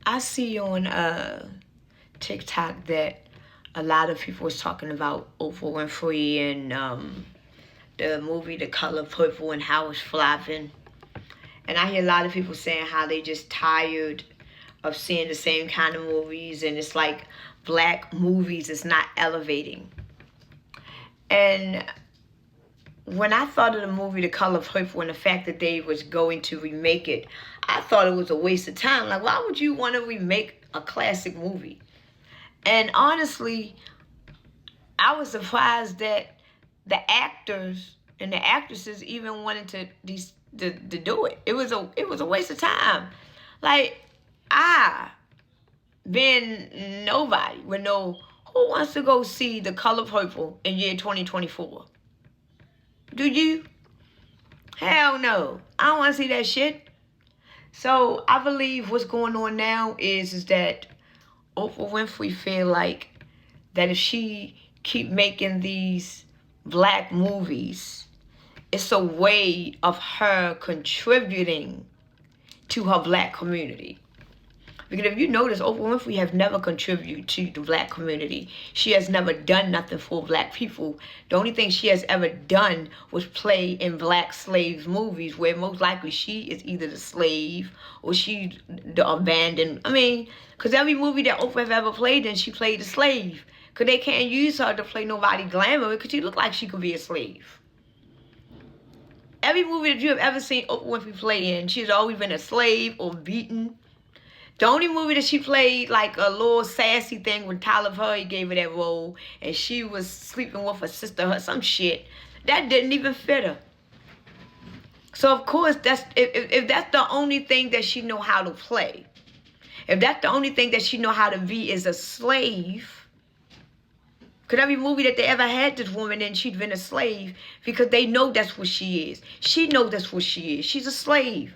I see on TikTok that a lot of people was talking about Oprah Winfrey and the movie The Color Purple and how it's flopping. And I hear a lot of people saying how they just tired of seeing the same kind of movies, and it's like black movies is not elevating. And when I thought of the movie The Color Purple and the fact that they was going to remake it, I thought it was a waste of time. Like, why would you want to remake a classic movie? And honestly, I was surprised that the actors and the actresses even wanted to do it. It was a waste of time. Like, I, being nobody, would know who wants to go see The Color Purple in year 2024. Do you? Hell no. I don't want to see that shit. So I believe what's going on now is that Oprah Winfrey feel like that if she keep making these black movies, it's a way of her contributing to her black community. Because if you notice, Oprah Winfrey has never contributed to the black community. She has never done nothing for black people. The only thing she has ever done was play in black slaves movies, where most likely she is either the slave or she the abandoned. I mean, because every movie that Oprah has ever played in, she played a slave. Because they can't use her to play nobody glamour because she look like she could be a slave. Every movie that you have ever seen Oprah Winfrey play in, she's always been a slave or beaten. The only movie that she played like a little sassy thing when Tyler Perry gave her that role and she was sleeping with her sister or some shit, that didn't even fit her. So of course, that's if that's the only thing that she know how to play, if that's the only thing that she know how to be is a slave, because every movie that they ever had this woman in, she'd been a slave because they know that's what she is. She knows that's what she is. She's a slave.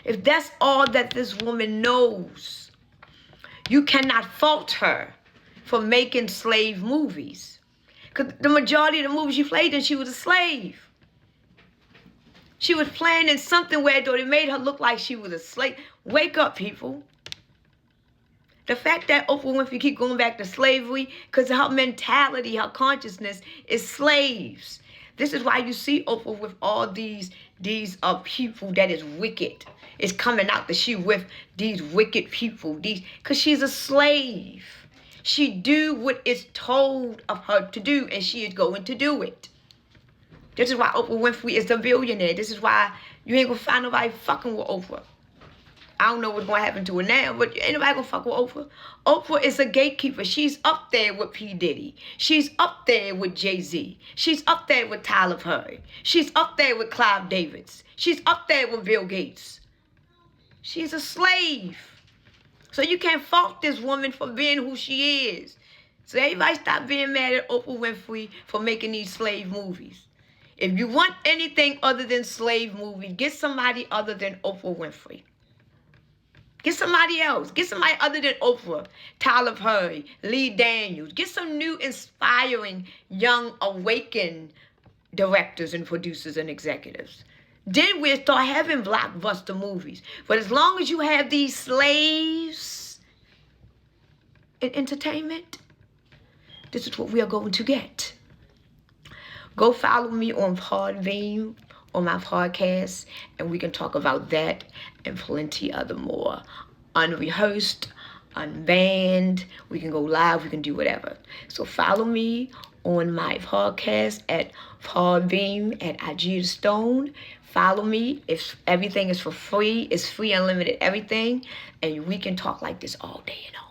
If that's all that this woman knows, you cannot fault her for making slave movies. Because the majority of the movies she played in, she was a slave. She was playing in something where though it made her look like she was a slave. Wake up, people. The fact that Oprah Winfrey keep going back to slavery, because her mentality, her consciousness is slaves. This is why you see Oprah with all these people that is wicked. It's coming out that she with these wicked people. Because she's a slave. She do what is told of her to do, and she is going to do it. This is why Oprah Winfrey is a billionaire. This is why you ain't going to find nobody fucking with Oprah. I don't know what's going to happen to her now, but ain't nobody going to fuck with Oprah. Oprah is a gatekeeper. She's up there with P. Diddy. She's up there with Jay-Z. She's up there with Tyler Perry. She's up there with Clive Davis. She's up there with Bill Gates. She's a slave. So you can't fault this woman for being who she is. So everybody stop being mad at Oprah Winfrey for making these slave movies. If you want anything other than slave movies, get somebody other than Oprah Winfrey. Get somebody else. Get somebody other than Oprah, Tyler Perry, Lee Daniels. Get some new, inspiring, young, awakened directors and producers and executives. Then we'll start having blockbuster movies. But as long as you have these slaves in entertainment, this is what we are going to get. Go follow me on Podbean, on my podcast, and we can talk about that and plenty other more. Unrehearsed, unbanned, we can go live, we can do whatever. So follow me on my podcast at Podbean at IG Stone. Follow me. If everything is for free, it's free, unlimited, everything, and we can talk like this all day and all